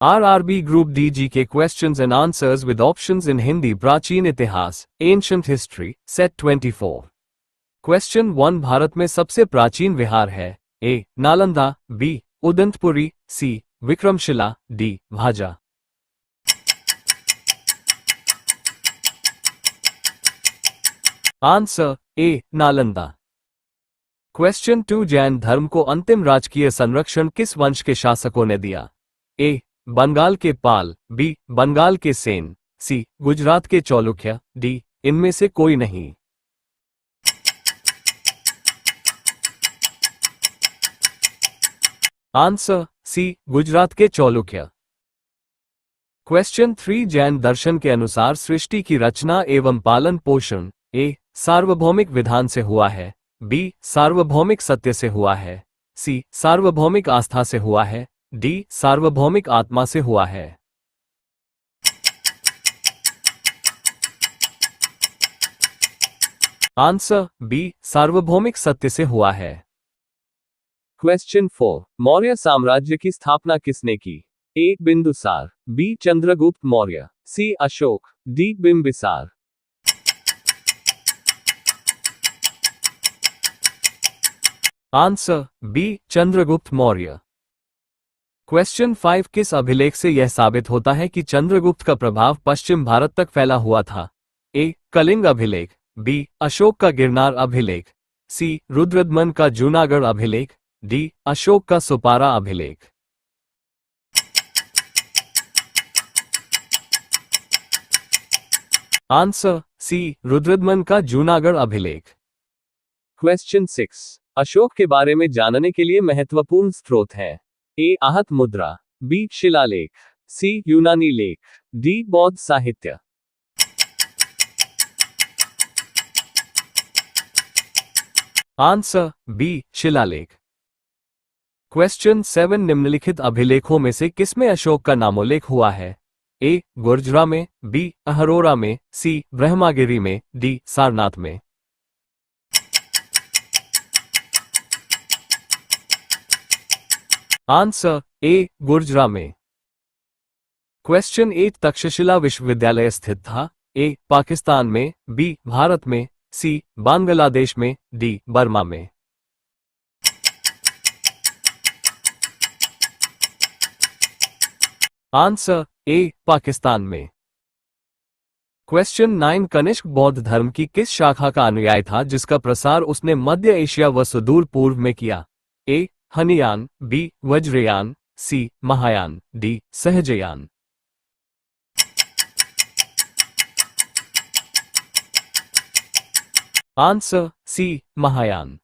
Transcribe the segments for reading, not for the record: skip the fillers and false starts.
RRB Group D GK questions and answers with options in Hindi. प्राचीन इतिहास, Ancient History, Set 24. Question 1 Bharat में सबसे प्राचीन विहार है? A. Nalanda, B. Udantapuri, C. Vikramashila, D. Bhaja. Answer A. Nalanda. Question 2 Jain धर्म को अंतिम राजकीय संरक्षण किस वंश के शासकों ने दिया? A. बंगाल के पाल, B. बंगाल के सेन, C. गुजरात के चालुक्य, D. इनमें से कोई नहीं। Answer C. गुजरात के चालुक्य। क्वेश्चन 3 जैन दर्शन के अनुसार सृष्टि की रचना एवं पालन पोषण A. सार्वभौमिक विधान से हुआ है, B. सार्वभौमिक सत्य से हुआ है, C. सार्वभौमिक आस्था से हुआ है, D. सार्वभौमिक आत्मा से हुआ है। Answer B. सार्वभौमिक सत्य से हुआ है। क्वेश्चन 4 मौर्य साम्राज्य की स्थापना किसने की? A. Bindusara, B. Chandragupta Maurya, C. Ashoka, D. Bimbisara. Answer B. Chandragupta Maurya. Question 5 किस अभिलेख से यह साबित होता है कि चंद्रगुप्त का प्रभाव पश्चिम भारत तक फैला हुआ था? A. कलिंग अभिलेख, B. अशोक का गिरनार अभिलेख, C. रुद्रदमन का जूनागढ़ अभिलेख, D. अशोक का सुपारा अभिलेख। Answer C. रुद्रदमन का जूनागढ़ अभिलेख। क्वेश्चन 6 अशोक के बारे में जानने के लिए महत्वपूर्ण स्रोत है? A. आहत मुद्रा, B. शिलालेख, C. यूनानी लेख, D. बौद्ध साहित्य। Answer B. शिलालेख। क्वेश्चन 7 निम्नलिखित अभिलेखों में से किसमें अशोक का नामोल्लेख हुआ है? A. गुर्जरा में, B. अहरोरा में, C. ब्रह्मागिरी में, D. सारनाथ में। Answer A. गुर्जरा में। क्वेश्चन 8 तक्षशिला विश्वविद्यालय स्थित था? A. पाकिस्तान में, B. भारत में, C. बांग्लादेश में, D. बर्मा में। Answer A. पाकिस्तान में। क्वेश्चन 9 कनिष्क बौद्ध धर्म की किस शाखा का अनुयायी था जिसका प्रसार उसने मध्य एशिया व सुदूर पूर्व में किया? A. Hinayana, B. Vajrayana, C. Mahayana, D. Sahajayana. Answer C. Mahayana.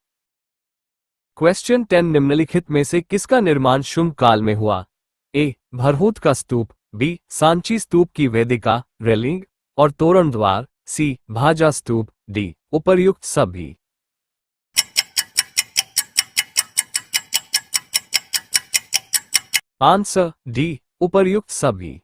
Question 10 निम्नलिखित में से किसका निर्माण शुंग काल में हुआ? A. भरहुत का स्तूप, B. सांची स्तूप की वेदिका, रेलिंग और तोरण द्वार, C. भाजा स्तूप, D. उपर्युक्त सभी। Answer D. उपर्युक्त सभी।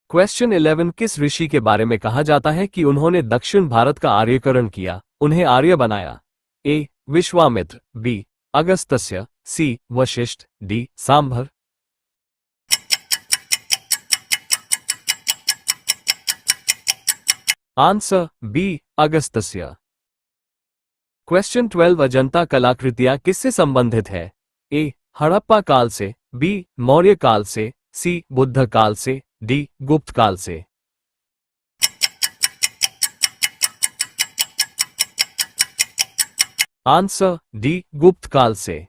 क्वेश्चन 11 किस ऋषि के बारे में कहा जाता है कि उन्होंने दक्षिण भारत का आर्यकरण किया, उन्हें आर्य बनाया? A. Vishwamitra, B. Agastya, C. Vashishtha, D. Sambar. Answer B. Agastya. Question 12 Ajanta कलाकृतियां किससे संबंधित है? A. हड़प्पा काल से, B. मौर्य काल से, C. बुद्ध काल से, D. गुप्त काल से। Answer D. गुप्त काल से।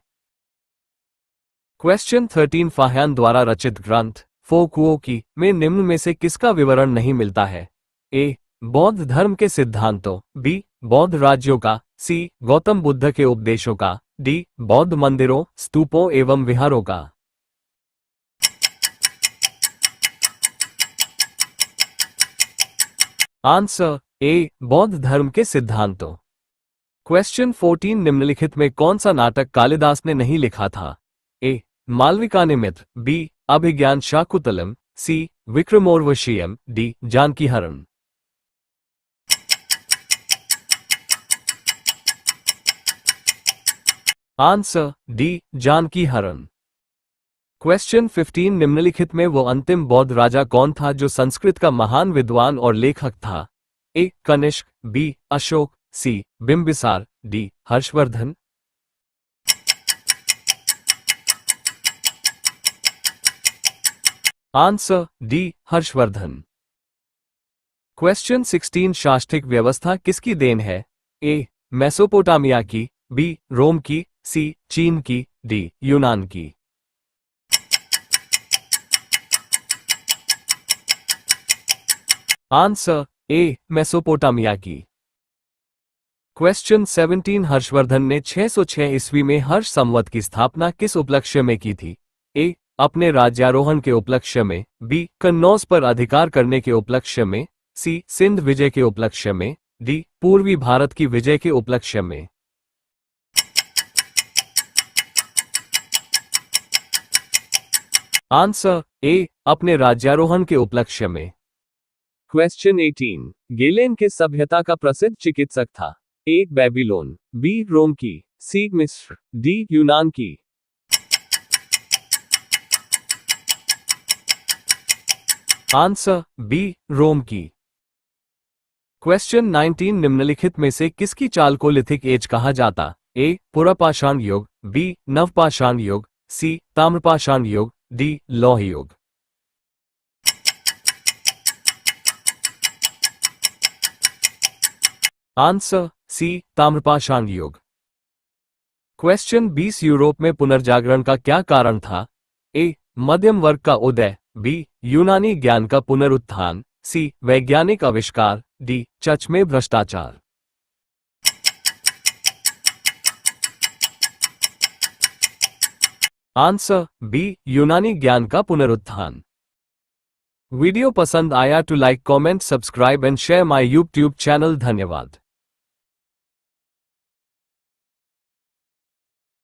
क्वेश्चन 13 फाह्यान द्वारा रचित ग्रंथ फोकुओ की में निम्न में से किसका विवरण नहीं मिलता है? A. बौद्ध धर्म के सिद्धांतों, B. बौद्ध राज्यों का, C. गौतम बुद्ध के उपदेशों का, D. बौद्ध मंदिरों, स्तूपों एवं विहारों का। Answer A. बौद्ध धर्म के सिद्धांतों। क्वेश्चन 14 निम्नलिखित में कौन सा नाटक कालिदास ने नहीं लिखा था? A. मालविकानिमित्र, B. Abhijnana Shakuntalam, C. Vikramorvashiyam, D. Janaki हरण। Answer D. जानकी हरण। क्वेश्चन 15 निम्नलिखित में वो अंतिम बौद्ध राजा कौन था जो संस्कृत का महान विद्वान और लेखक था? A Kanishka, B Ashoka, C Bimbisara, D Harshavardhana. Answer D Harshavardhana. Question 16 शास्त्रिक व्यवस्था किसकी देन है? ए मेसोपोटामिया की, बी रोम की, सी चीन की, डी यूनान की। आंसर ए मेसोपोटामिया की। क्वेश्चन 17 हर्षवर्धन ने 606 ईस्वी में हर्ष संवत की स्थापना किस उपलक्ष्य में की थी? ए अपने राज्यारोहण के उपलक्ष्य में, बी कन्नौज पर अधिकार करने के उपलक्ष्य में, सी सिंध विजय के उपलक्ष्य में, डी पूर्वी भारत की विजय के उपलक्ष्य में। आंसर ए अपने राज्यारोहण के उपलक्ष्य में। क्वेश्चन 18 गेलेन किस सभ्यता का प्रसिद्ध चिकित्सक था? ए बेबीलोन, बी रोम की, सी मिस्र, डी यूनान की। आंसर बी रोम की। क्वेश्चन 19 निम्नलिखित में से किसकी चाल को लिथिक एज कहा जाता? ए पुरापाषाण युग, बी नवपाषाण युग, सी ताम्रपाषाण युग, डी लौह युग। आंसर सी ताम्रपाषाण युग। क्वेश्चन 20 यूरोप में पुनर्जागरण का क्या कारण था? ए मध्यम वर्ग का उदय, बी यूनानी ज्ञान का पुनरुत्थान, सी वैज्ञानिक आविष्कार, डी चर्च में भ्रष्टाचार। आंसर बी यूनानी ज्ञान का पुनरुत्थान। वीडियो पसंद आया तो like comment subscribe and share my YouTube channel. धन्यवाद।